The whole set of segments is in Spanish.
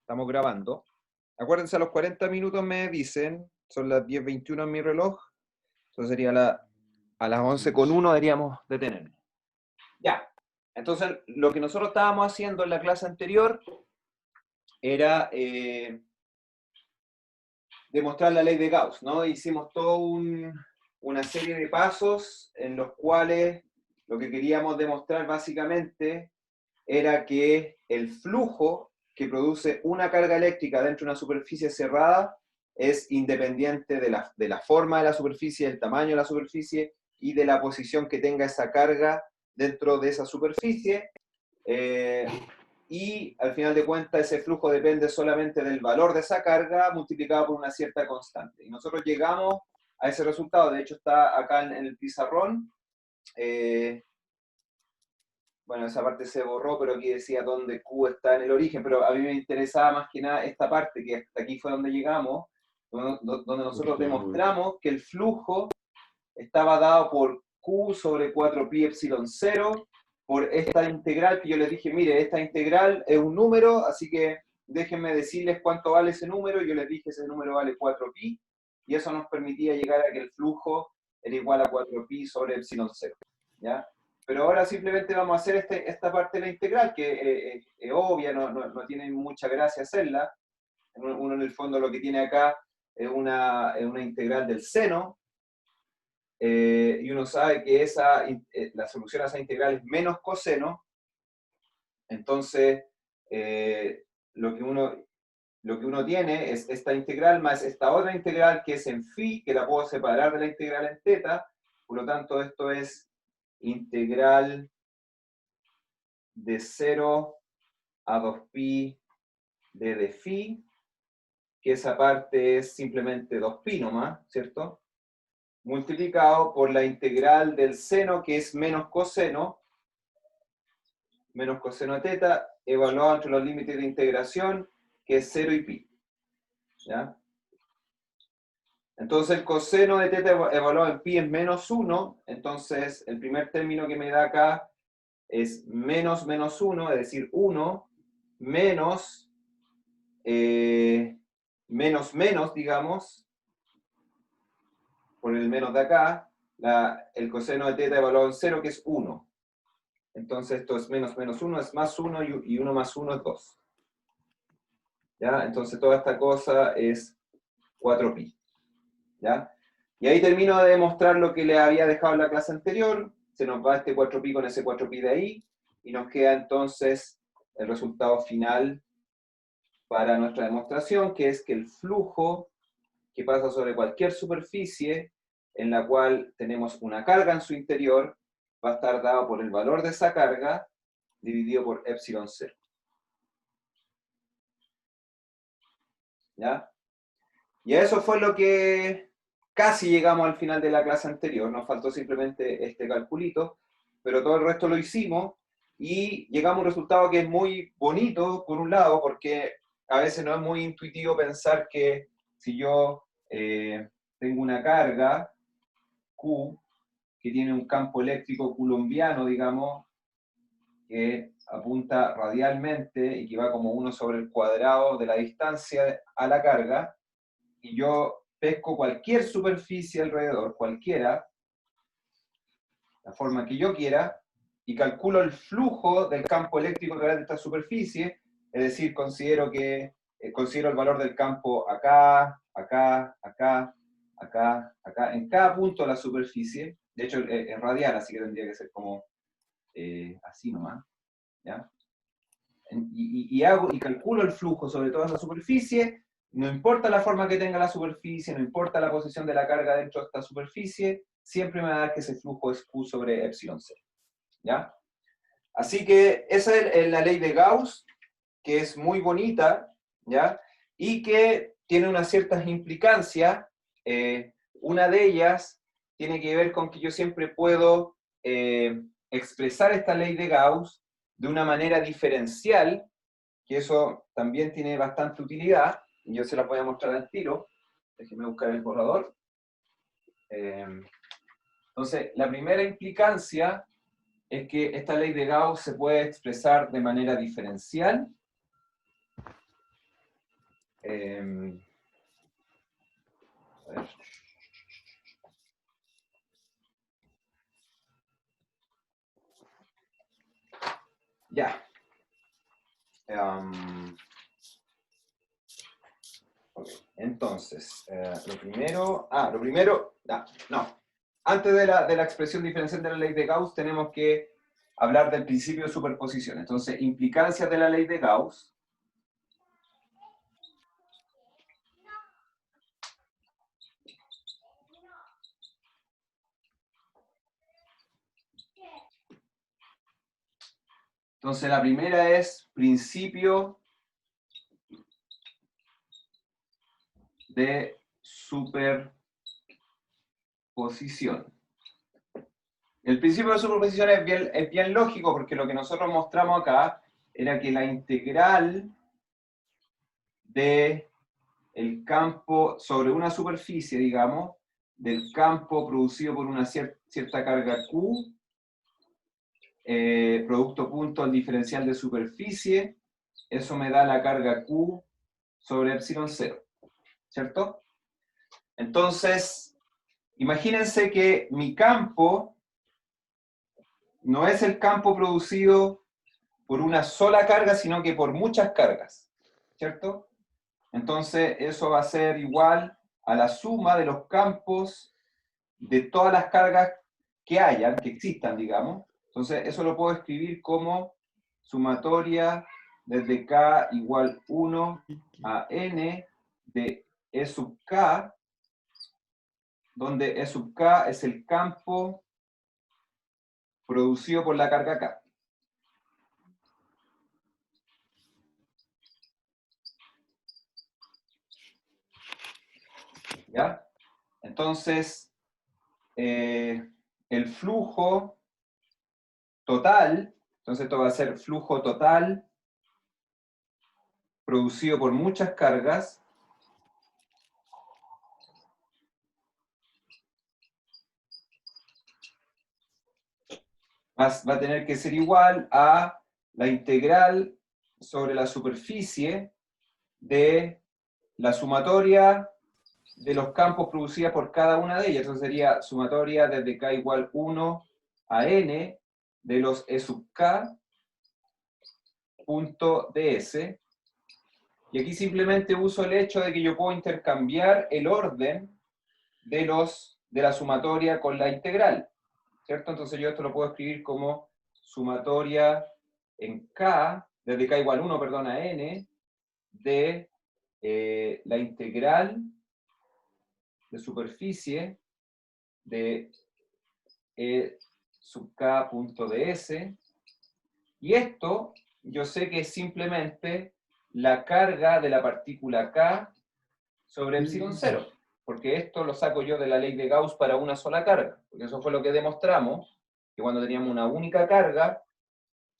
Estamos grabando. Acuérdense, a los 40 minutos me dicen, son las 10:21 en mi reloj, entonces sería a las 11:01 deberíamos detenernos. Ya, entonces lo que nosotros estábamos haciendo en la clase anterior era demostrar la ley de Gauss, ¿no? Hicimos toda una serie de pasos en los cuales lo que queríamos demostrar básicamente era que el flujo que produce una carga eléctrica dentro de una superficie cerrada es independiente de la forma de la superficie, del tamaño de la superficie y de la posición que tenga esa carga dentro de esa superficie. Y al final de cuentas ese flujo depende solamente del valor de esa carga multiplicado por una cierta constante. Y nosotros llegamos a ese resultado, de hecho está acá en el pizarrón. Bueno, esa parte se borró, pero aquí decía dónde Q está en el origen, pero a mí me interesaba más que nada esta parte, que hasta aquí fue donde llegamos, donde nosotros demostramos que el flujo estaba dado por Q sobre 4pi epsilon 0, por esta integral que yo les dije, mire, esta integral es un número, así que déjenme decirles cuánto vale ese número, y yo les dije ese número vale 4pi, y eso nos permitía llegar a que el flujo era igual a 4pi sobre epsilon 0, ¿ya? Pero ahora simplemente vamos a hacer esta parte de la integral, que es obvia, no tiene mucha gracia hacerla. Uno en el fondo lo que tiene acá es una integral del seno, y uno sabe que la solución a esa integral es menos coseno. Entonces, lo que uno tiene es esta integral más esta otra integral que es en phi, que la puedo separar de la integral en teta. Por lo tanto, esto es integral de 0 a 2pi de phi, que esa parte es simplemente 2pi nomás, ¿cierto? Multiplicado por la integral del seno, que es menos coseno de teta, evaluado entre los límites de integración, que es 0 y pi. ¿Ya? Entonces el coseno de teta evaluado en pi es menos 1, entonces el primer término que me da acá es menos 1, es decir, 1, menos, menos, digamos, por el menos de acá, el coseno de teta evaluado en 0, que es 1. Entonces esto es menos 1, es más 1, y 1 más 1 es 2. ¿Ya? Entonces toda esta cosa es 4pi. ¿Ya? Y ahí termino de demostrar lo que le había dejado en la clase anterior. Se nos va este 4pi con ese 4pi de ahí, y nos queda entonces el resultado final para nuestra demostración, que es que el flujo que pasa sobre cualquier superficie en la cual tenemos una carga en su interior va a estar dado por el valor de esa carga dividido por epsilon 0. ¿Ya? Y a eso fue lo que casi llegamos al final de la clase anterior. Nos faltó simplemente este calculito, pero todo el resto lo hicimos y llegamos a un resultado que es muy bonito, por un lado, porque a veces no es muy intuitivo pensar que si yo tengo una carga Q que tiene un campo eléctrico coulombiano, digamos, que apunta radialmente y que va como 1 sobre el cuadrado de la distancia a la carga, y yo pesco cualquier superficie alrededor, cualquiera, la forma que yo quiera, y calculo el flujo del campo eléctrico a través de esta superficie, es decir, considero el valor del campo acá, acá, acá, acá, acá, en cada punto de la superficie. De hecho es radial, así que tendría que ser como así nomás, ¿ya? Y calculo el flujo sobre toda esa superficie. No importa la forma que tenga la superficie, no importa la posición de la carga dentro de esta superficie, siempre me va a dar que ese flujo es Q sobre epsilon 0. ¿Ya? Así que esa es la ley de Gauss, que es muy bonita, ¿ya? Y que tiene unas ciertas implicancias. Una de ellas tiene que ver con que yo siempre puedo expresar esta ley de Gauss de una manera diferencial, que eso también tiene bastante utilidad, y yo se la voy a mostrar al tiro. Déjenme buscar el borrador. Entonces, la primera implicancia es que esta ley de Gauss se puede expresar de manera diferencial A ver. Ya. Okay. Entonces, lo primero, no. Antes de la expresión diferencial de la ley de Gauss, tenemos que hablar del principio de superposición. Entonces, implicancias de la ley de Gauss. Entonces, la primera es principio de superposición. El principio de superposición es bien lógico porque lo que nosotros mostramos acá era que la integral de el campo sobre una superficie, digamos, del campo producido por una cierta carga Q, producto punto al diferencial de superficie, eso me da la carga Q sobre epsilon 0, ¿cierto? Entonces, imagínense que mi campo no es el campo producido por una sola carga, sino que por muchas cargas, ¿cierto? Entonces, eso va a ser igual a la suma de los campos de todas las cargas que hayan, que existan, digamos. Entonces, eso lo puedo escribir como sumatoria desde K igual 1 a N de E sub K, donde E sub K es el campo producido por la carga K. ¿Ya? Entonces, el flujo total, entonces esto va a ser flujo total producido por muchas cargas, va a tener que ser igual a la integral sobre la superficie de la sumatoria de los campos producidos por cada una de ellas. Eso sería sumatoria desde K igual 1 a N de los E sub K punto ds. Y aquí simplemente uso el hecho de que yo puedo intercambiar el orden de la sumatoria con la integral, ¿cierto? Entonces yo esto lo puedo escribir como sumatoria en K, desde K igual 1, perdón, a N, de la integral de superficie de E sub K punto ds, y esto yo sé que es simplemente la carga de la partícula K sobre epsilon 0, porque esto lo saco yo de la ley de Gauss para una sola carga, porque eso fue lo que demostramos, que cuando teníamos una única carga,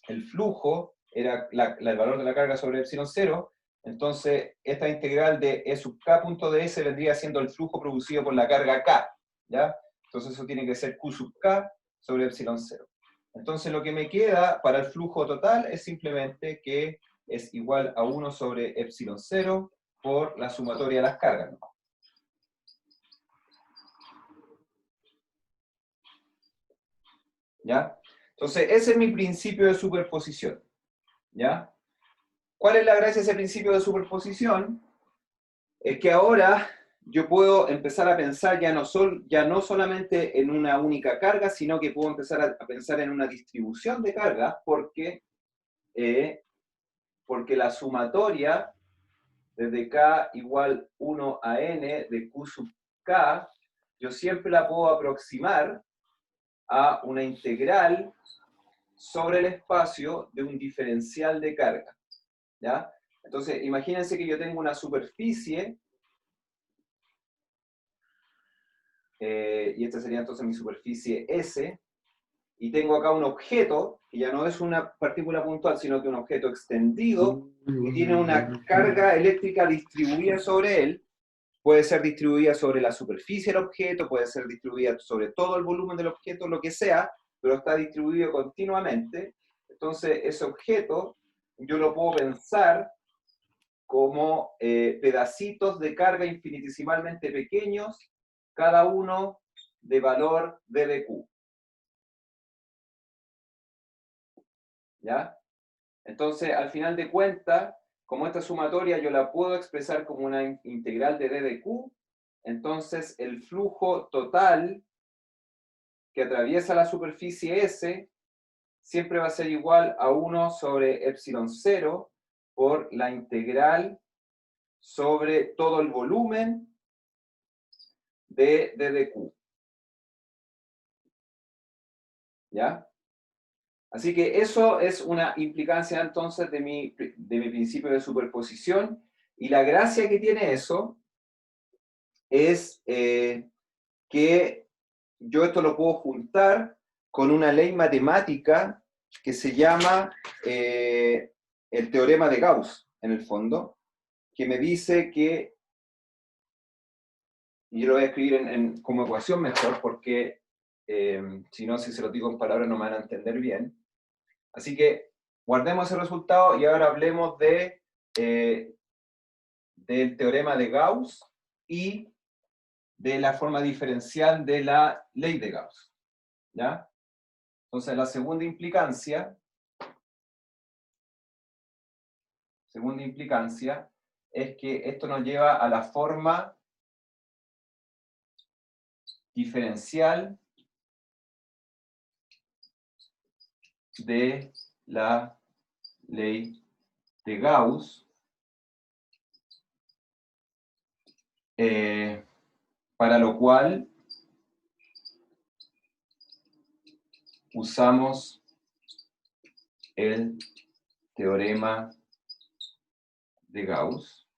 el flujo era el valor de la carga sobre epsilon 0, entonces esta integral de E sub K punto ds vendría siendo el flujo producido por la carga K, ¿ya? Entonces eso tiene que ser Q sub K sobre epsilon 0. Entonces lo que me queda para el flujo total es simplemente que es igual a 1 sobre epsilon 0 por la sumatoria de las cargas, ¿no? ¿Ya? Entonces ese es mi principio de superposición, ¿ya? ¿Cuál es la gracia de ese principio de superposición? Es que ahora yo puedo empezar a pensar ya no solamente en una única carga, sino que puedo empezar a pensar en una distribución de cargas, porque la sumatoria desde K igual 1 a N de Q sub K, yo siempre la puedo aproximar a una integral sobre el espacio de un diferencial de carga, ¿ya? Entonces, imagínense que yo tengo una superficie, y esta sería entonces mi superficie S, y tengo acá un objeto, que ya no es una partícula puntual, sino que un objeto extendido, que tiene una carga eléctrica distribuida sobre él, puede ser distribuida sobre la superficie del objeto, puede ser distribuida sobre todo el volumen del objeto, lo que sea, pero está distribuido continuamente. Entonces, ese objeto yo lo puedo pensar como pedacitos de carga infinitesimalmente pequeños, cada uno de valor d de q. ¿Ya? Entonces, al final de cuentas, como esta sumatoria yo la puedo expresar como una integral de d de q, entonces el flujo total que atraviesa la superficie S siempre va a ser igual a 1 sobre epsilon 0 por la integral sobre todo el volumen de d de q. ¿Ya? Así que eso es una implicancia entonces de mi principio de superposición, y la gracia que tiene eso es que yo esto lo puedo juntar con una ley matemática que se llama el teorema de Gauss, en el fondo, que me dice que, y yo lo voy a escribir como ecuación mejor, porque si no, si se lo digo en palabras no me van a entender bien. Así que guardemos ese resultado y ahora hablemos del teorema de Gauss y de la forma diferencial de la ley de Gauss. ¿Ya? Entonces la segunda implicancia es que esto nos lleva a la forma diferencial de la ley de Gauss, para lo cual usamos el teorema de Gauss,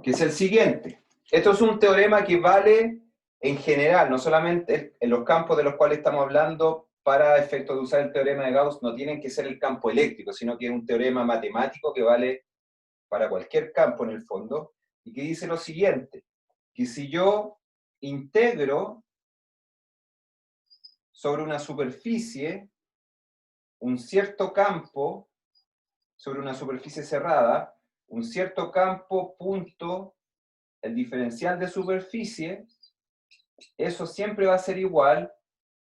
que es el siguiente. Esto es un teorema que vale en general, no solamente en los campos de los cuales estamos hablando. Para efectos de usar el teorema de Gauss no tienen que ser el campo eléctrico, sino que es un teorema matemático que vale para cualquier campo en el fondo, y que dice lo siguiente, que si yo integro sobre una superficie un cierto campo, sobre una superficie cerrada, un cierto campo punto el diferencial de superficie, eso siempre va a ser igual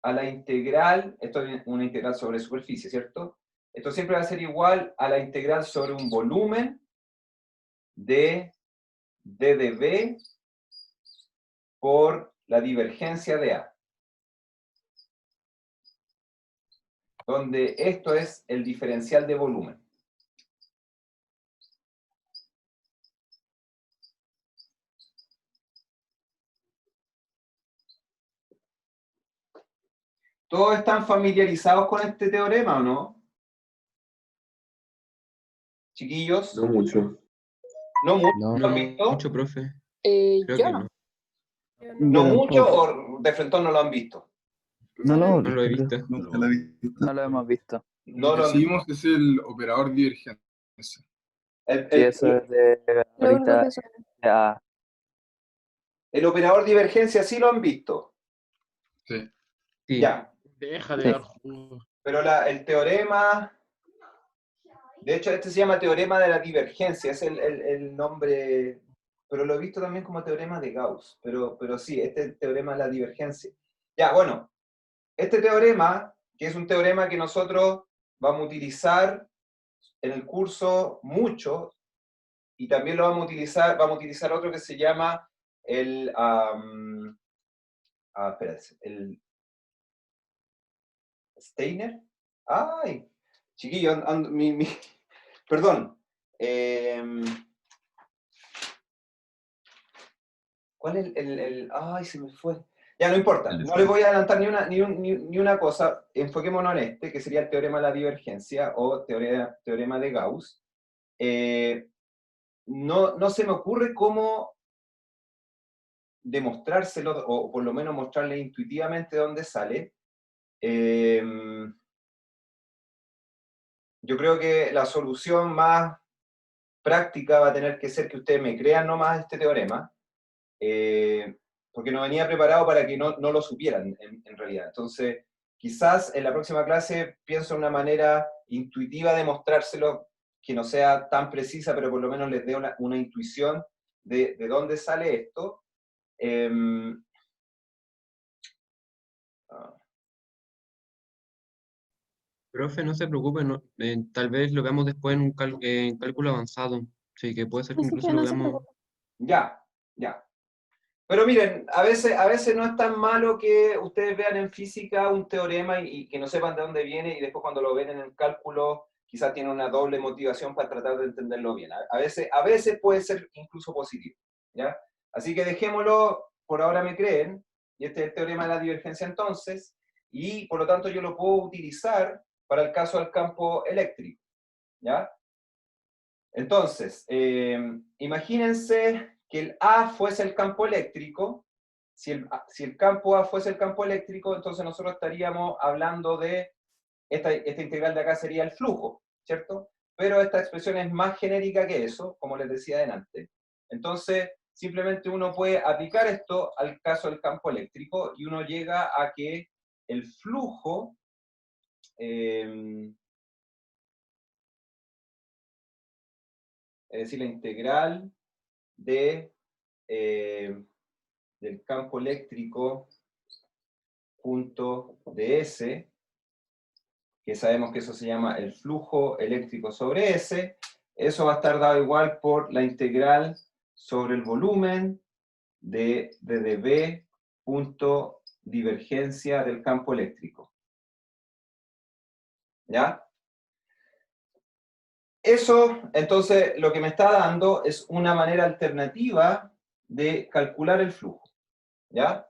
a la integral, esto es una integral sobre superficie, ¿cierto? Esto siempre va a ser igual a la integral sobre un volumen de d de b por la divergencia de A, donde esto es el diferencial de volumen. ¿Todos están familiarizados con este teorema o no? Chiquillos. No mucho. ¿No mucho? No, ¿Lo han visto? mucho, profe. Creo Yo que no. no. ¿No Yo mucho tampoco. o de frente no lo han visto? No lo No lo he visto. Nunca la he visto. No lo hemos visto. No Lo lo que han sí vimos es el operador divergente. Sí, eso es de Lo único ahorita. que son. Ya. el operador divergencia sí lo han visto. Sí. Sí. Ya. Deja de Sí. dar jugo. Pero el teorema, de hecho este se llama teorema de la divergencia, es el nombre, pero lo he visto también como teorema de Gauss, pero sí, este es el teorema de la divergencia. Ya, bueno, este teorema, que es un teorema que nosotros vamos a utilizar en el curso mucho, y también lo vamos a utilizar otro que se llama el, espérate, el Steiner. Ay, chiquillo, perdón. ¿Cuál es ay, se me fue. Ya, no importa, no les voy a adelantar ni una cosa, enfoquémonos en este, que sería el teorema de la divergencia, o teorema de Gauss. No se me ocurre cómo demostrárselo, o por lo menos mostrarle intuitivamente dónde sale. Yo creo que la solución más práctica va a tener que ser que ustedes me crean nomás este teorema, porque no venía preparado para que no lo supieran en realidad. Entonces, quizás en la próxima clase pienso en una manera intuitiva de mostrárselo que no sea tan precisa, pero por lo menos les dé una intuición de dónde sale esto. Profe, no se preocupe, tal vez lo veamos después en cálculo avanzado. Sí, que puede ser que Así incluso que lo no se veamos. preocupe. Ya, ya. Pero miren, a veces no es tan malo que ustedes vean en física un teorema y que no sepan de dónde viene y después cuando lo ven en el cálculo quizás tienen una doble motivación para tratar de entenderlo bien. A veces puede ser incluso positivo, ¿ya? Así que dejémoslo, por ahora me creen, y este es el teorema de la divergencia entonces, y por lo tanto yo lo puedo utilizar para el caso del campo eléctrico, ¿ya? Entonces, imagínense que el A fuese el campo eléctrico. Si el campo A fuese el campo eléctrico, entonces nosotros estaríamos hablando de, esta integral de acá sería el flujo, ¿cierto? Pero esta expresión es más genérica que eso, como les decía adelante. Entonces, simplemente uno puede aplicar esto al caso del campo eléctrico y uno llega a que el flujo, es decir, la integral de, del campo eléctrico punto ds, que sabemos que eso se llama el flujo eléctrico sobre S, eso va a estar dado igual por la integral sobre el volumen de dB punto divergencia del campo eléctrico. ¿Ya? Eso, entonces, lo que me está dando es una manera alternativa de calcular el flujo. ¿Ya?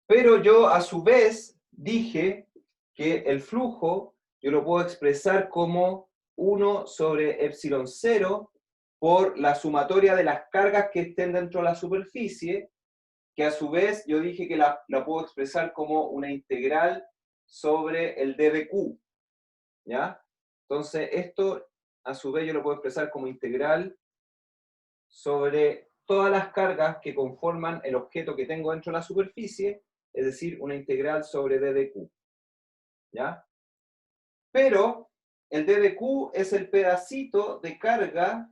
Pero yo, a su vez, dije que el flujo yo lo puedo expresar como 1 sobre epsilon 0 por la sumatoria de las cargas que estén dentro de la superficie, que a su vez yo dije que la puedo expresar como una integral sobre el d de q. ¿Ya? Entonces, esto, a su vez, yo lo puedo expresar como integral sobre todas las cargas que conforman el objeto que tengo dentro de la superficie, es decir, una integral sobre d de q. ¿Ya? Pero el d de q es el pedacito de carga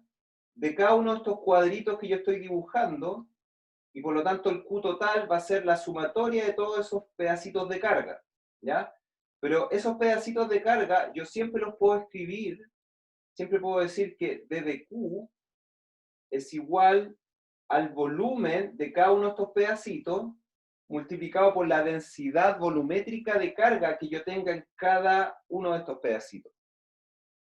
de cada uno de estos cuadritos que yo estoy dibujando, y por lo tanto el q total va a ser la sumatoria de todos esos pedacitos de carga. ¿Ya? Pero esos pedacitos de carga yo siempre los puedo escribir, siempre puedo decir que d de q es igual al volumen de cada uno de estos pedacitos multiplicado por la densidad volumétrica de carga que yo tenga en cada uno de estos pedacitos.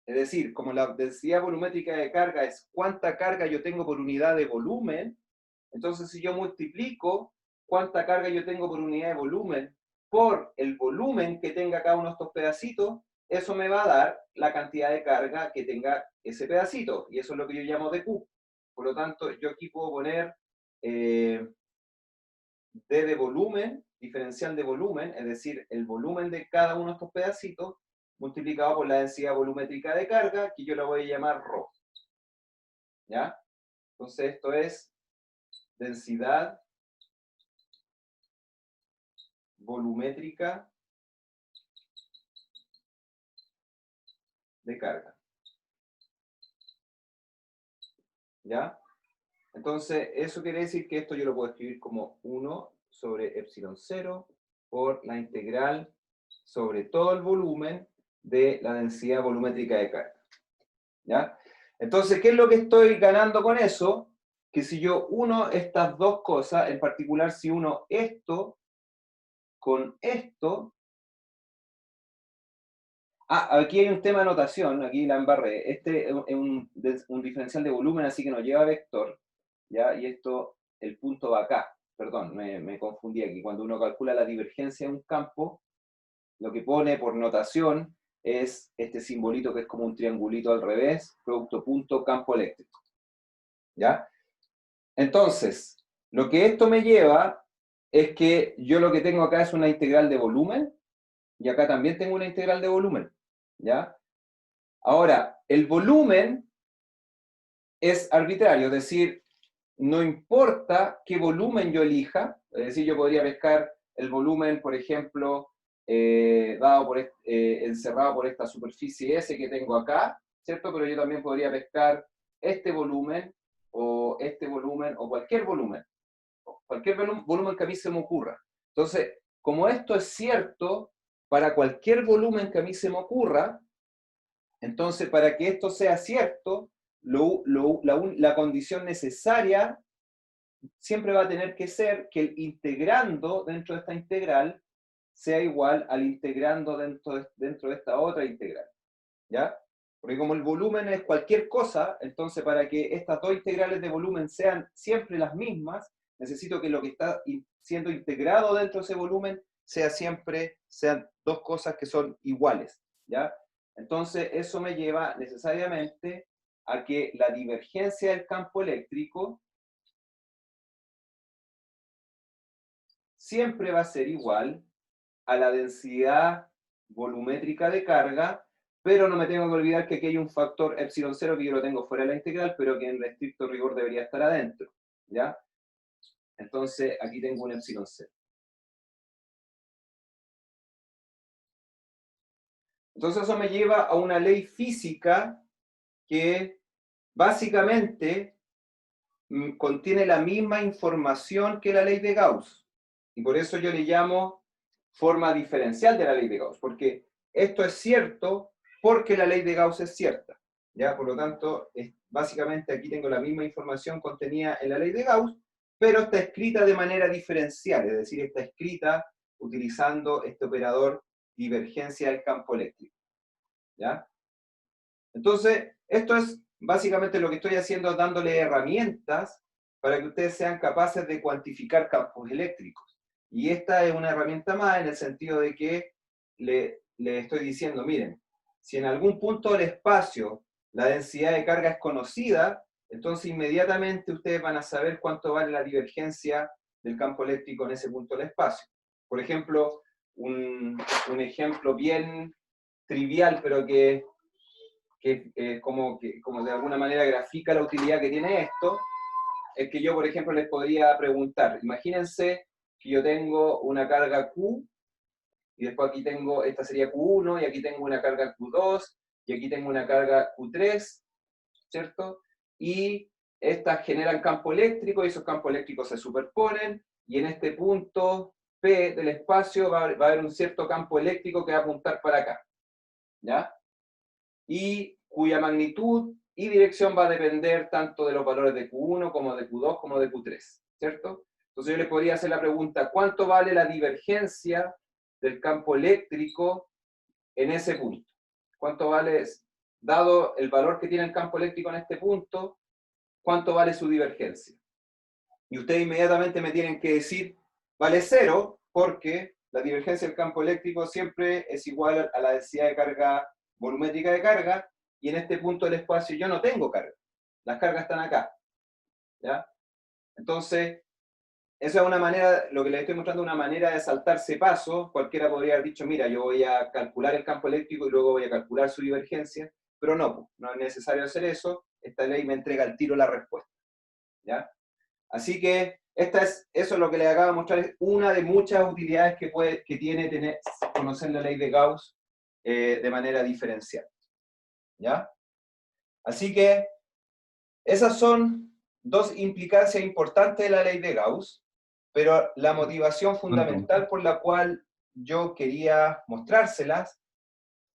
Es decir, como la densidad volumétrica de carga es cuánta carga yo tengo por unidad de volumen, entonces si yo multiplico cuánta carga yo tengo por unidad de volumen por el volumen que tenga cada uno de estos pedacitos, eso me va a dar la cantidad de carga que tenga ese pedacito, y eso es lo que yo llamo de Q. Por lo tanto, yo aquí puedo poner D de volumen, diferencial de volumen, es decir, el volumen de cada uno de estos pedacitos, multiplicado por la densidad volumétrica de carga, que yo la voy a llamar ρ. ¿Ya? Entonces esto es densidad volumétrica de carga. ¿Ya? Entonces, eso quiere decir que esto yo lo puedo escribir como 1 sobre epsilon 0 por la integral sobre todo el volumen de la densidad volumétrica de carga. ¿Ya? Entonces, ¿qué es lo que estoy ganando con eso? Que si yo uno estas dos cosas, en particular si uno esto con esto... aquí hay un tema de notación, aquí la embarré. Este es un diferencial de volumen, así que nos lleva a vector, ¿ya? Y esto, el punto va acá. Perdón, me confundí aquí. Cuando uno calcula la divergencia de un campo, lo que pone por notación es este simbolito que es como un triangulito al revés, producto punto campo eléctrico. ¿Ya? Entonces, lo que esto me lleva es que yo lo que tengo acá es una integral de volumen, y acá también tengo una integral de volumen. ¿Ya? Ahora, el volumen es arbitrario, es decir, no importa qué volumen yo elija, es decir, yo podría pescar el volumen, por ejemplo, encerrado por esta superficie S que tengo acá, ¿cierto? Pero yo también podría pescar este volumen, o cualquier volumen que a mí se me ocurra. Entonces, como esto es cierto para cualquier volumen que a mí se me ocurra, entonces para que esto sea cierto, la condición necesaria siempre va a tener que ser que el integrando dentro de esta integral sea igual al integrando dentro de esta otra integral. ¿Ya? Porque como el volumen es cualquier cosa, entonces para que estas dos integrales de volumen sean siempre las mismas, necesito que lo que está siendo integrado dentro de ese volumen sean dos cosas que son iguales. ¿Ya? Entonces eso me lleva necesariamente a que la divergencia del campo eléctrico siempre va a ser igual a la densidad volumétrica de carga, pero no me tengo que olvidar que aquí hay un factor epsilon 0 que yo lo tengo fuera de la integral, pero que en estricto rigor debería estar adentro. ¿Ya? Entonces aquí tengo un epsilon 0. Entonces eso me lleva a una ley física que básicamente contiene la misma información que la ley de Gauss. Y por eso yo le llamo forma diferencial de la ley de Gauss, porque esto es cierto porque la ley de Gauss es cierta. ¿Ya? Por lo tanto, básicamente aquí tengo la misma información contenida en la ley de Gauss, pero está escrita de manera diferencial, es decir, está escrita utilizando este operador divergencia del campo eléctrico. ¿Ya? Entonces, esto es básicamente lo que estoy haciendo, es dándole herramientas para que ustedes sean capaces de cuantificar campos eléctricos. Y esta es una herramienta más en el sentido de que le estoy diciendo, miren, si en algún punto del espacio la densidad de carga es conocida, entonces inmediatamente ustedes van a saber cuánto vale la divergencia del campo eléctrico en ese punto del espacio. Por ejemplo, un ejemplo bien trivial, pero que como de alguna manera grafica la utilidad que tiene esto, es que yo, por ejemplo, les podría preguntar, imagínense que yo tengo una carga Q, y después aquí tengo, esta sería Q1, y aquí tengo una carga Q2, y aquí tengo una carga Q3, ¿cierto? Y estas generan campo eléctrico, y esos campos eléctricos se superponen, y en este punto P del espacio va a haber un cierto campo eléctrico que va a apuntar para acá, ¿ya? Y cuya magnitud y dirección va a depender tanto de los valores de Q1 como de Q2 como de Q3, ¿cierto? Entonces yo les podría hacer la pregunta, ¿cuánto vale la divergencia del campo eléctrico en ese punto? ¿Cuánto vale, dado el valor que tiene el campo eléctrico en este punto, cuánto vale su divergencia? Y ustedes inmediatamente me tienen que decir, vale 0, porque la divergencia del campo eléctrico siempre es igual a la densidad de carga volumétrica de carga, y en este punto del espacio yo no tengo carga. Las cargas están acá. ¿Ya? Entonces, esa es una manera, lo que les estoy mostrando, una manera de saltarse pasos. Cualquiera podría haber dicho, mira, yo voy a calcular el campo eléctrico y luego voy a calcular su divergencia, pero no, no es necesario hacer eso. Esta ley me entrega al tiro la respuesta. ¿Ya? Así que eso es lo que les acabo de mostrar, es una de muchas utilidades que tiene conocer la ley de Gauss de manera diferencial. ¿Ya? Así que esas son dos implicancias importantes de la ley de Gauss, pero la motivación fundamental por la cual yo quería mostrárselas,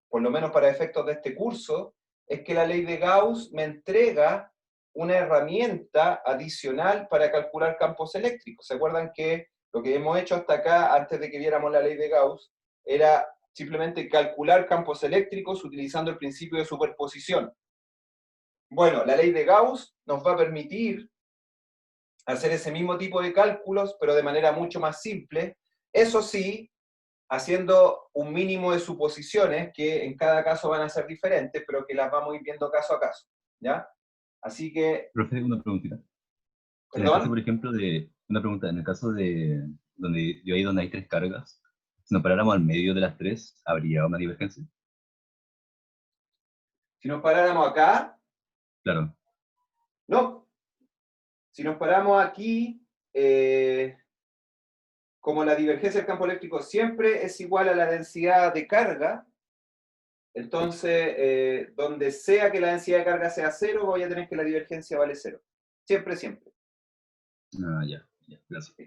por lo menos para efectos de este curso, es que la ley de Gauss me entrega una herramienta adicional para calcular campos eléctricos. ¿Se acuerdan que lo que hemos hecho hasta acá, antes de que viéramos la ley de Gauss, era simplemente calcular campos eléctricos utilizando el principio de superposición? Bueno, la ley de Gauss nos va a permitir hacer ese mismo tipo de cálculos, pero de manera mucho más simple. Eso sí, haciendo un mínimo de suposiciones que en cada caso van a ser diferentes, pero que las vamos a ir viendo caso a caso. ¿Ya? Así que... Profe, una preguntita. En el ¿Perdón? caso, por ejemplo, una pregunta, en el caso de donde hay tres cargas, si nos paráramos al medio de las tres, ¿habría una divergencia? Si nos paráramos acá, Claro. no. Si nos paramos aquí, como la divergencia del campo eléctrico siempre es igual a la densidad de carga, Entonces, donde sea que la densidad de carga sea 0, voy a tener que la divergencia vale 0. Siempre, siempre. Ah, ya, gracias.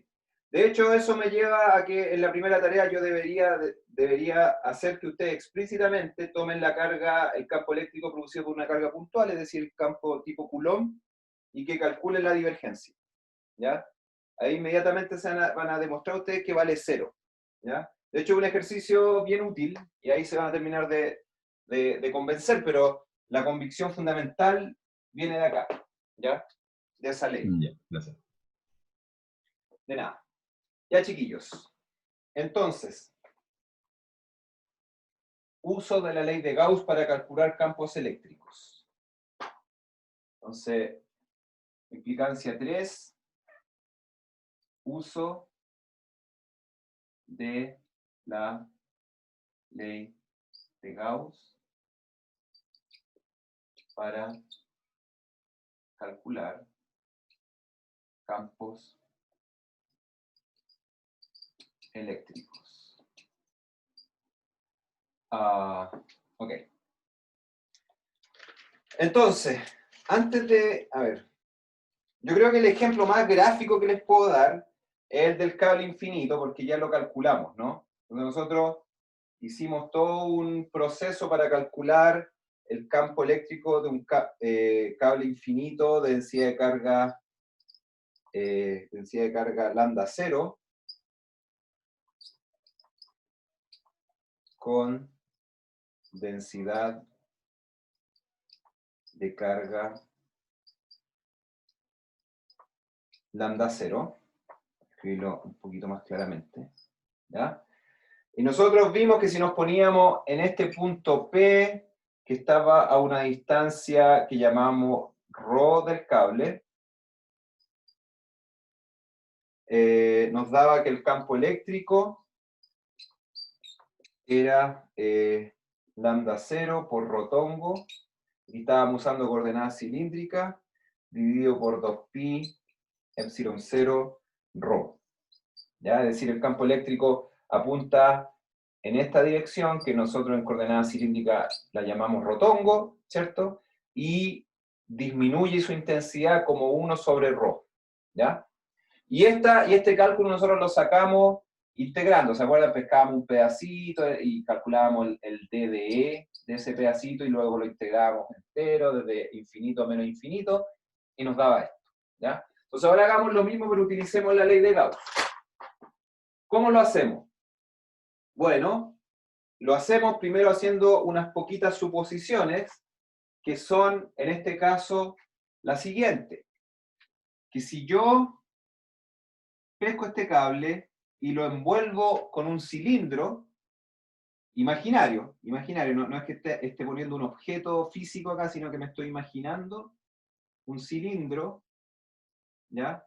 De hecho, eso me lleva a que en la primera tarea yo debería hacer que ustedes explícitamente tomen la carga, el campo eléctrico producido por una carga puntual, es decir, el campo tipo Coulomb, y que calculen la divergencia. ¿Ya? Ahí inmediatamente van a demostrar ustedes que vale 0. ¿Ya? De hecho, es un ejercicio bien útil, y ahí se van a terminar de convencer, pero la convicción fundamental viene de acá, ¿ya? De esa ley. Ya, gracias. De nada. Ya, chiquillos. Entonces, uso de la ley de Gauss para calcular campos eléctricos. Entonces, implicancia 3, uso de la ley de Gauss para calcular campos eléctricos. Ok. Entonces, antes de, a ver, yo creo que el ejemplo más gráfico que les puedo dar es el del cable infinito, porque ya lo calculamos, ¿no? Donde nosotros hicimos todo un proceso para calcular el campo eléctrico de un cable infinito de densidad de carga lambda 0 con densidad de carga lambda 0. Escribirlo un poquito más claramente. ¿Ya? Y nosotros vimos que si nos poníamos en este punto P, que estaba a una distancia que llamamos ρ del cable, nos daba que el campo eléctrico era lambda 0 por rotongo, y estábamos usando coordenadas cilíndricas, dividido por 2pi epsilon 0 ρ. ¿Ya? Es decir, el campo eléctrico apunta en esta dirección, que nosotros en coordenadas cilíndricas la llamamos rotongo, ¿cierto? Y disminuye su intensidad como 1 sobre ρ. ¿Ya? Y este cálculo nosotros lo sacamos integrando, ¿se acuerdan? Pescábamos un pedacito y calculábamos el d de e de ese pedacito y luego lo integrábamos entero, desde infinito a menos infinito, y nos daba esto. ¿Ya? Entonces ahora hagamos lo mismo, pero utilicemos la ley de Gauss. ¿Cómo lo hacemos? Bueno, lo hacemos primero haciendo unas poquitas suposiciones, que son, en este caso, la siguiente. Que si yo pesco este cable y lo envuelvo con un cilindro imaginario, no es que esté poniendo un objeto físico acá, sino que me estoy imaginando un cilindro, ¿ya?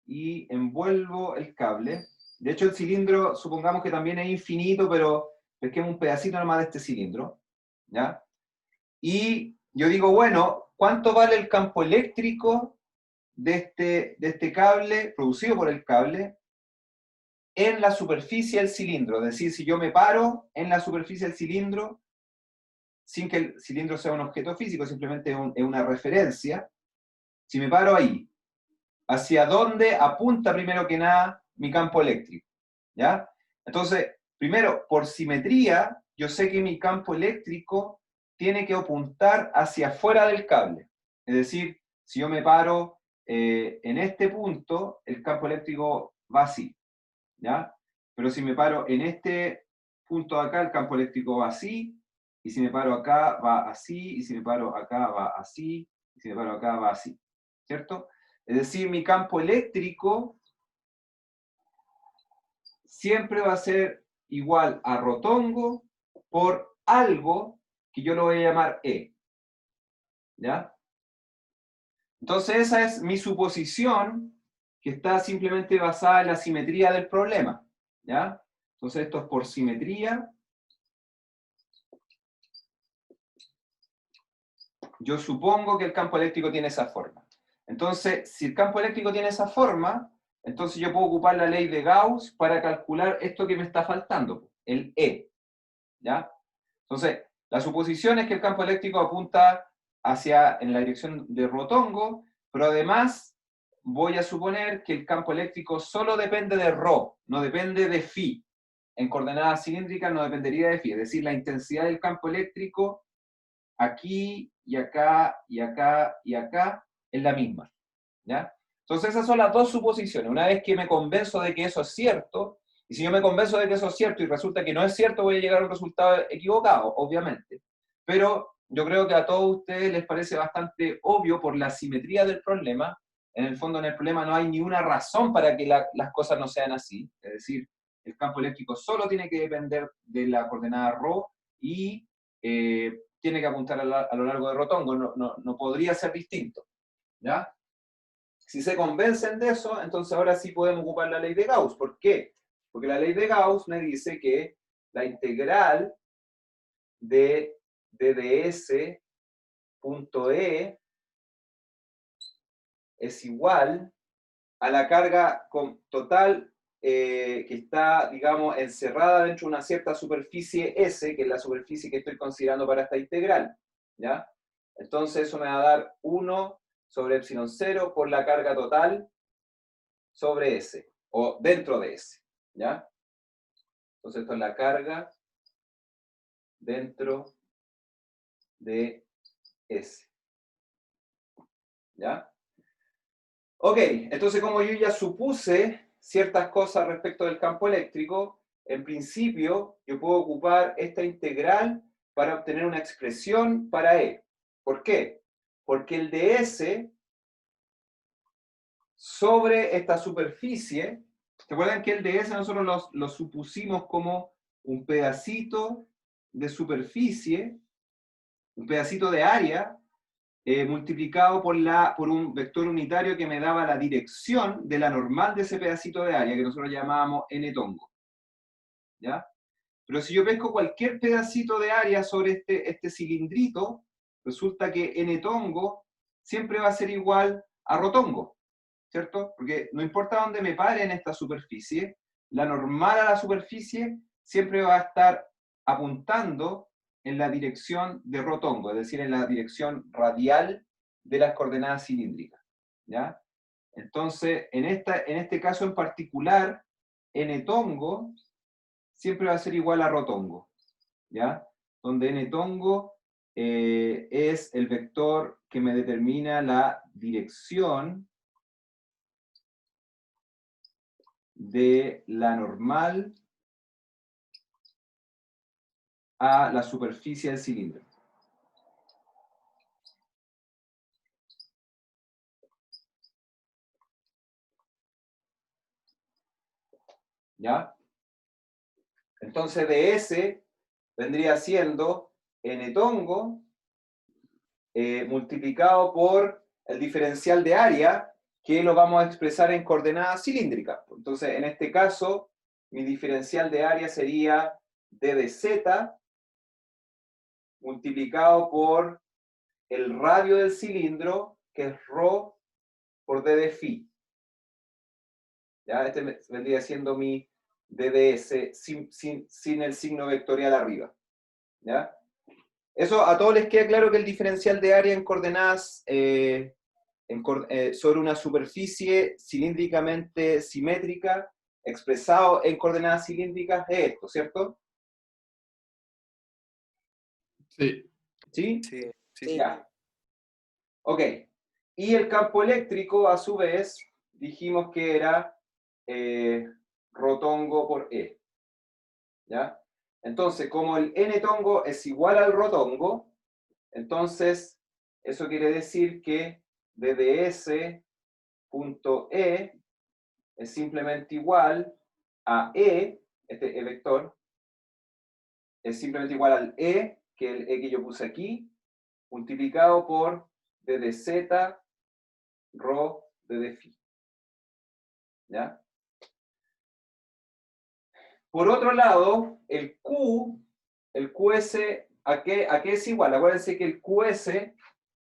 Y envuelvo el cable. De hecho, el cilindro, supongamos que también es infinito, pero pesquemos un pedacito nomás de este cilindro, ¿ya? Y yo digo, bueno, ¿cuánto vale el campo eléctrico de este cable, producido por el cable, en la superficie del cilindro? Es decir, si yo me paro en la superficie del cilindro, sin que el cilindro sea un objeto físico, simplemente es una referencia, si me paro ahí, ¿hacia dónde apunta primero que nada mi campo eléctrico? ¿Ya? Entonces, primero, por simetría, yo sé que mi campo eléctrico tiene que apuntar hacia afuera del cable. Es decir, si yo me paro en este punto, el campo eléctrico va así. ¿Ya? Pero si me paro en este punto de acá, el campo eléctrico va así, y si me paro acá, va así, y si me paro acá, va así, y si me paro acá, va así. ¿Cierto? Es decir, mi campo eléctrico siempre va a ser igual a rotongo por algo que yo lo voy a llamar E. ¿Ya? Entonces esa es mi suposición, que está simplemente basada en la simetría del problema. ¿Ya? Entonces esto es por simetría. Yo supongo que el campo eléctrico tiene esa forma. Entonces, si el campo eléctrico tiene esa forma, entonces yo puedo ocupar la ley de Gauss para calcular esto que me está faltando, el E. ¿Ya? Entonces, la suposición es que el campo eléctrico apunta en la dirección de rotongo, pero además voy a suponer que el campo eléctrico solo depende de ρ, no depende de φ. En coordenadas cilíndricas no dependería de φ, es decir, la intensidad del campo eléctrico aquí y acá y acá y acá es la misma, ¿ya? Entonces esas son las dos suposiciones. Una vez que me convenzo de que eso es cierto, y si yo me convenzo de que eso es cierto y resulta que no es cierto, voy a llegar a un resultado equivocado, obviamente. Pero yo creo que a todos ustedes les parece bastante obvio por la simetría del problema. En el fondo, en el problema no hay ni una razón para que las cosas no sean así. Es decir, el campo eléctrico solo tiene que depender de la coordenada ρ y tiene que apuntar a lo largo de rotongo. No podría ser distinto, ¿ya? Si se convencen de eso, entonces ahora sí podemos ocupar la ley de Gauss. ¿Por qué? Porque la ley de Gauss me dice que la integral de ds punto E es igual a la carga total que está, digamos, encerrada dentro de una cierta superficie S, que es la superficie que estoy considerando para esta integral, ¿ya? Entonces eso me va a dar 1 sobre epsilon 0 por la carga total sobre S, o dentro de S, ¿ya? Entonces esto es la carga dentro de S, ¿ya? Ok, entonces como yo ya supuse ciertas cosas respecto del campo eléctrico, en principio yo puedo ocupar esta integral para obtener una expresión para E. ¿Por qué? Porque el ds sobre esta superficie, ¿se acuerdan que el ds nosotros lo supusimos como un pedacito de superficie, un pedacito de área, multiplicado por un vector unitario que me daba la dirección de la normal de ese pedacito de área, que nosotros llamábamos n tongo, ¿ya? Pero si yo pesco cualquier pedacito de área sobre este cilindrito, resulta que n tongo siempre va a ser igual a rotongo, ¿cierto? Porque no importa dónde me pare en esta superficie, la normal a la superficie siempre va a estar apuntando en la dirección de rotongo, es decir, en la dirección radial de las coordenadas cilíndricas, ¿ya? Entonces, en este caso en particular, n tongo siempre va a ser igual a rotongo, ¿ya? Donde n tongo es el vector que me determina la dirección de la normal a la superficie del cilindro. ¿Ya? Entonces ds vendría siendo n tongo multiplicado por el diferencial de área, que lo vamos a expresar en coordenadas cilíndricas. Entonces, en este caso, mi diferencial de área sería d de z multiplicado por el radio del cilindro, que es ρ por d de phi. ¿Ya? Este vendría siendo mi dds sin el signo vectorial arriba. ¿Ya? Eso a todos les queda claro que el diferencial de área en coordenadas sobre una superficie cilíndricamente simétrica expresado en coordenadas cilíndricas es esto, ¿cierto? Sí. ¿Sí? Sí, sí. Ya. Ok. Y el campo eléctrico, a su vez, dijimos que era rotongo por E. ¿Ya? Entonces, como el n tongo es igual al rotongo, entonces eso quiere decir que dds.e es simplemente igual a E, este vector, es simplemente igual al E, que el E que yo puse aquí, multiplicado por dz rho de phi. ¿Ya? Por otro lado, el QS, ¿a qué es igual? Acuérdense que el QS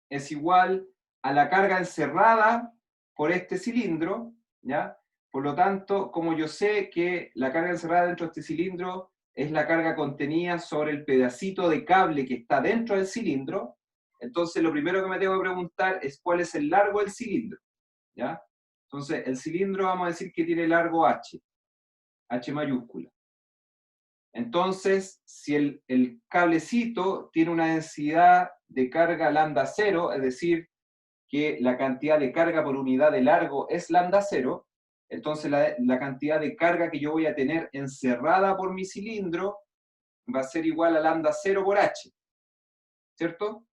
es igual a la carga encerrada por este cilindro, ¿ya? Por lo tanto, como yo sé que la carga encerrada dentro de este cilindro es la carga contenida sobre el pedacito de cable que está dentro del cilindro. Entonces lo primero que me tengo que preguntar es cuál es el largo del cilindro, ¿ya? Entonces el cilindro vamos a decir que tiene largo H mayúscula. Entonces, si el cablecito tiene una densidad de carga lambda 0, es decir, que la cantidad de carga por unidad de largo es lambda 0, entonces la cantidad de carga que yo voy a tener encerrada por mi cilindro va a ser igual a lambda 0 por H, ¿cierto?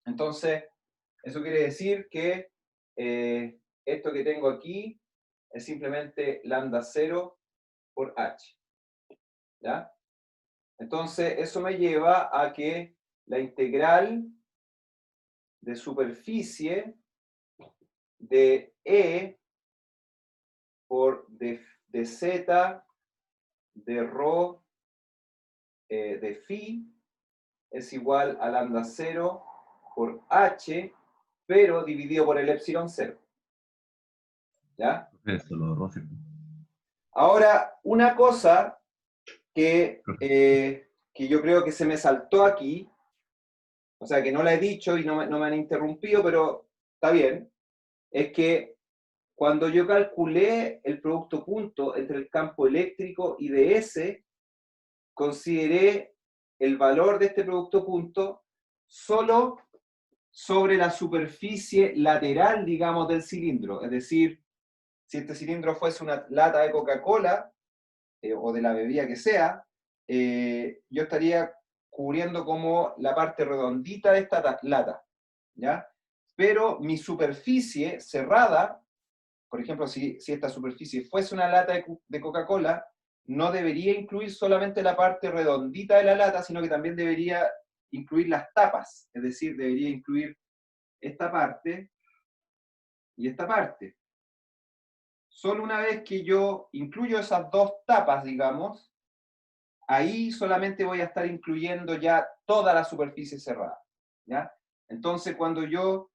Entonces, eso quiere decir que esto que tengo aquí es simplemente lambda 0 por H, ¿ya? Entonces, eso me lleva a que la integral de superficie de E por de Z de ρ de phi es igual a lambda 0 por H, pero dividido por el epsilon 0. ¿Ya? Eso, lo rojo. Ahora, una cosa que yo creo que se me saltó aquí, o sea, que no la he dicho y no me han interrumpido, pero está bien, es que cuando yo calculé el producto punto entre el campo eléctrico y ds, consideré el valor de este producto punto solo sobre la superficie lateral, digamos, del cilindro. Es decir, si este cilindro fuese una lata de Coca-Cola, o de la bebida que sea, yo estaría cubriendo como la parte redondita de esta lata, ¿ya? Pero mi superficie cerrada, por ejemplo, si esta superficie fuese una lata de Coca-Cola, no debería incluir solamente la parte redondita de la lata, sino que también debería incluir las tapas, es decir, debería incluir esta parte y esta parte. Solo una vez que yo incluyo esas dos tapas, digamos, ahí solamente voy a estar incluyendo ya toda la superficie cerrada, ¿ya? Entonces, cuando yo,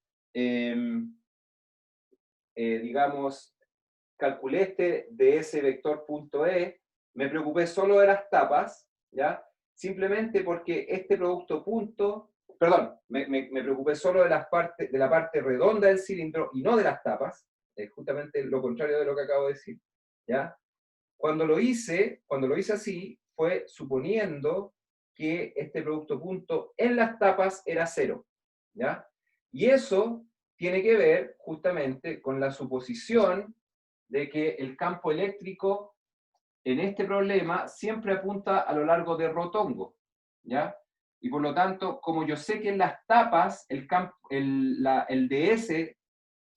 digamos, calculé este de ese vector punto E, me preocupé solo de las tapas, ¿ya? Simplemente porque este producto punto, perdón, me preocupé solo de la parte redonda del cilindro y no de las tapas, justamente lo contrario de lo que acabo de decir, ¿ya? Cuando lo hice así, fue suponiendo que este producto punto en las tapas era 0, ¿ya? Y eso tiene que ver justamente con la suposición de que el campo eléctrico en este problema siempre apunta a lo largo de rotongo, ¿ya? Y por lo tanto, como yo sé que en las tapas el ds,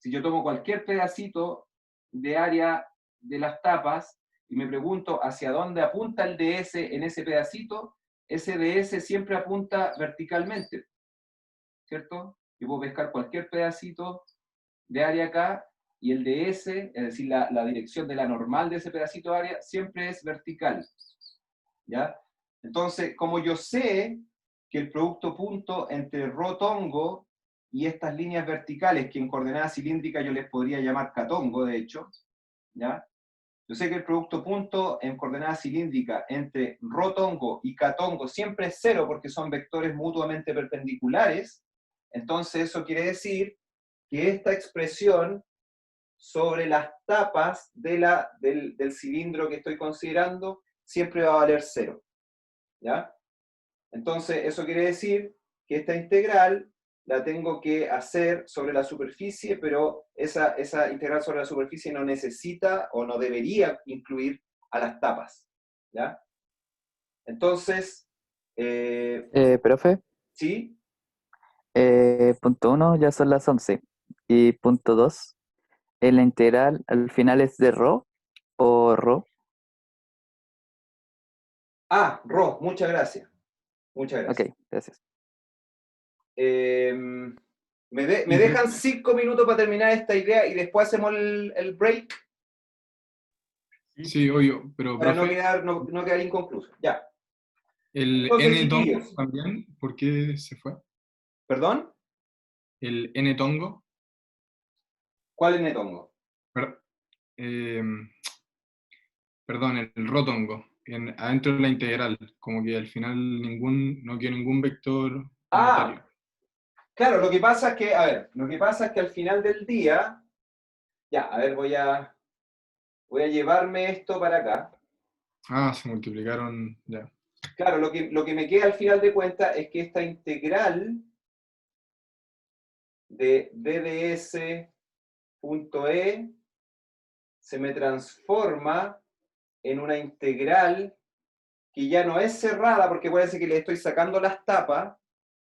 si yo tomo cualquier pedacito de área de las tapas y me pregunto hacia dónde apunta el ds en ese pedacito, ese ds siempre apunta verticalmente, ¿cierto? Yo puedo pescar cualquier pedacito de área acá y el ds, es decir, la dirección de la normal de ese pedacito de área, siempre es vertical, ¿ya? Entonces, como yo sé que el producto punto entre rotongo y estas líneas verticales, que en coordenadas cilíndricas yo les podría llamar catongo, de hecho, ¿ya? Yo sé que el producto punto en coordenadas cilíndricas entre rotongo y catongo siempre es 0 porque son vectores mutuamente perpendiculares. Entonces eso quiere decir que esta expresión sobre las tapas del cilindro que estoy considerando siempre va a valer 0, ¿ya? Entonces eso quiere decir que esta integral la tengo que hacer sobre la superficie, pero esa integral sobre la superficie no necesita o no debería incluir a las tapas, ¿ya? Entonces, Profe, ¿sí? punto 1 ya son las 11. Y punto 2, ¿la integral al final es de ρ o ρ? Ah, Ro, muchas gracias. Muchas gracias. Ok, gracias. ¿Me dejan 5 minutos para terminar esta idea y después hacemos el break? Sí, obvio, pero Para profe, no quedar inconcluso. Ya. el Entonces, N-tongo chiquillos. también, ¿por qué se fue? ¿Perdón? El N-tongo, ¿Cuál es Netongo? per- eh, perdón, el rotongo. adentro de la integral, como que al final no quedó ningún vector Ah, unitario. claro, lo que pasa es que, a ver, lo que pasa es que al final del día, ya, a ver, voy a llevarme esto para acá. Ah, se multiplicaron, ya. Claro, lo que me queda al final de cuentas es que esta integral de dds.e se me transforma en una integral que ya no es cerrada, porque acuérdense que le estoy sacando las tapas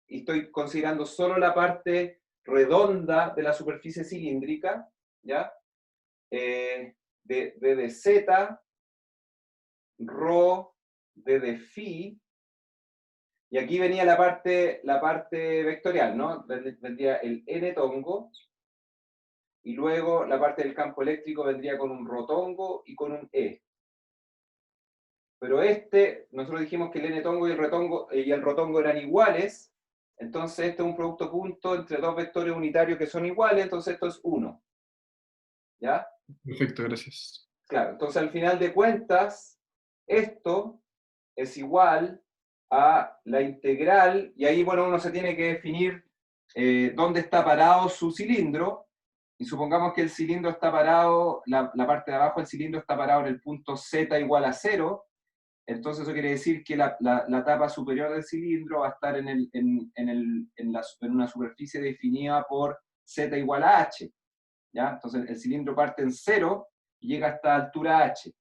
y estoy considerando solo la parte redonda de la superficie cilíndrica, ¿ya? De dz, rho, de phi, y aquí venía la parte vectorial, ¿no? Vendría el n tongo, y luego la parte del campo eléctrico vendría con un rotongo y con un e. Pero nosotros dijimos que el n tongo y el rotongo eran iguales, entonces esto es un producto punto entre dos vectores unitarios que son iguales, entonces esto es 1. ¿Ya? Perfecto, gracias. Claro, entonces al final de cuentas, esto es igual a la integral, y ahí, bueno, uno se tiene que definir dónde está parado su cilindro, y supongamos que el cilindro está parado, la parte de abajo del cilindro está parado en el punto z igual a 0, entonces eso quiere decir que la tapa superior del cilindro va a estar en una superficie definida por z igual a h, ¿ya? Entonces el cilindro parte en 0 y llega a esta altura h,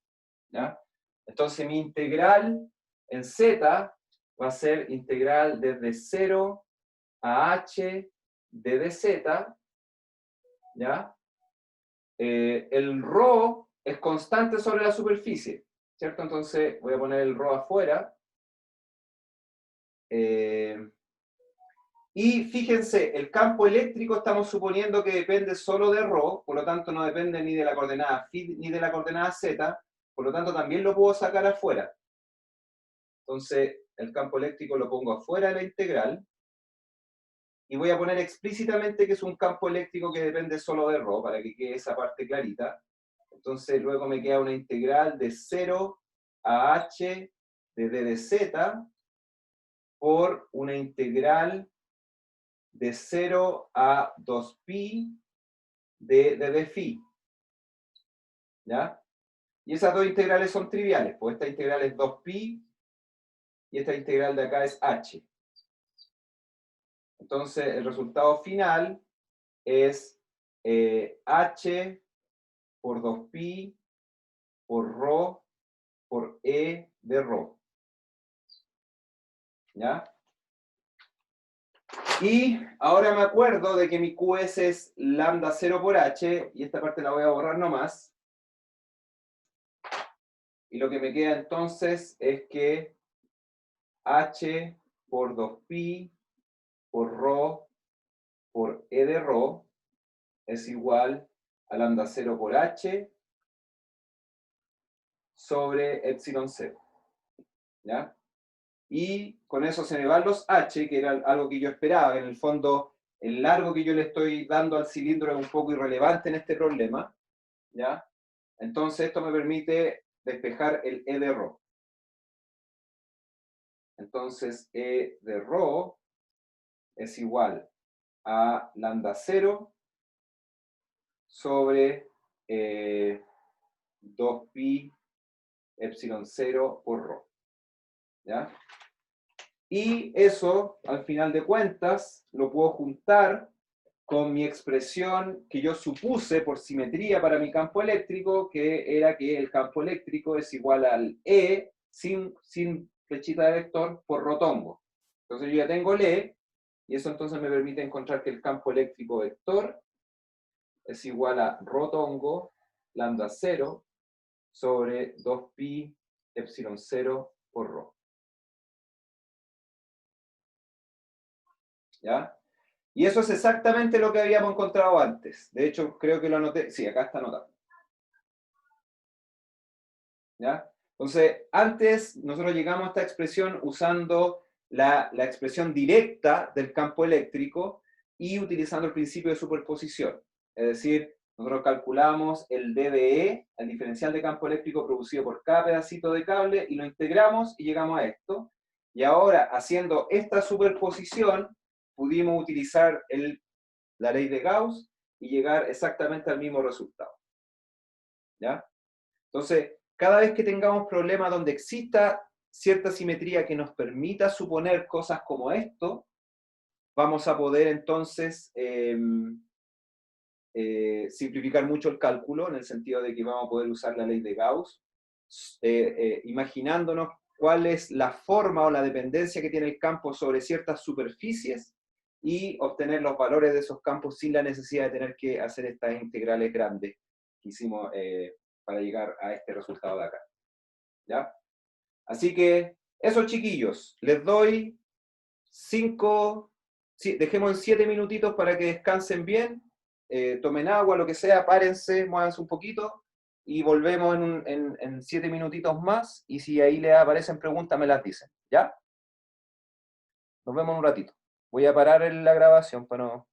¿ya? Entonces mi integral en z va a ser integral desde 0 a h de dz, ¿ya? El ρ es constante sobre la superficie, ¿cierto? Entonces voy a poner el ρ afuera. Y fíjense, el campo eléctrico estamos suponiendo que depende solo de ρ, por lo tanto no depende ni de la coordenada phi ni de la coordenada z, por lo tanto también lo puedo sacar afuera. Entonces el campo eléctrico lo pongo afuera de la integral, y voy a poner explícitamente que es un campo eléctrico que depende solo de ρ, para que quede esa parte clarita. Entonces luego me queda una integral de 0 a h de d de z por una integral de 0 a 2pi de phi. ¿Ya? Y esas dos integrales son triviales, pues esta integral es 2pi y esta integral de acá es h. Entonces el resultado final es h por 2pi por ρ por e de ρ. ¿Ya? Y ahora me acuerdo de que mi QS es lambda 0 por h, y esta parte la voy a borrar nomás. Y lo que me queda entonces es que h por 2pi por ρ por e de ρ es igual a lambda 0 por h sobre epsilon 0. ¿Ya? Y con eso se me van los h, que era algo que yo esperaba. En el fondo, el largo que yo le estoy dando al cilindro es un poco irrelevante en este problema, ¿ya? Entonces esto me permite despejar el e de ρ. Entonces e de ρ es igual a lambda 0 sobre 2pi epsilon 0 por ρ. ¿Ya? Y eso, al final de cuentas, lo puedo juntar con mi expresión que yo supuse por simetría para mi campo eléctrico, que era que el campo eléctrico es igual al E sin flechita de vector por rotongo. Entonces yo ya tengo el E, y eso entonces me permite encontrar que el campo eléctrico vector es igual a rotongo lambda 0 sobre 2pi epsilon 0 por ρ. ¿Ya? Y eso es exactamente lo que habíamos encontrado antes. De hecho, creo que lo anoté. Sí, acá está anotado. ¿Ya? Entonces, antes nosotros llegamos a esta expresión usando la expresión directa del campo eléctrico y utilizando el principio de superposición. Es decir, Nosotros calculamos el DBE, el diferencial de campo eléctrico producido por cada pedacito de cable, y lo integramos y llegamos a esto. Y ahora, haciendo esta superposición, pudimos utilizar la ley de Gauss y llegar exactamente al mismo resultado. ¿Ya? Entonces, cada vez que tengamos problemas donde exista cierta simetría que nos permita suponer cosas como esto, vamos a poder entonces simplificar mucho el cálculo, en el sentido de que vamos a poder usar la ley de Gauss, imaginándonos cuál es la forma o la dependencia que tiene el campo sobre ciertas superficies, y obtener los valores de esos campos sin la necesidad de tener que hacer estas integrales grandes que hicimos para llegar a este resultado de acá. ¿Ya? Así que, eso, chiquillos, les doy 5, dejemos en 7 minutitos para que descansen bien, tomen agua, lo que sea, párense, muévanse un poquito, y volvemos en 7 minutitos más, y si ahí les aparecen preguntas, me las dicen, ¿ya? Nos vemos en un ratito. Voy a parar la grabación para no...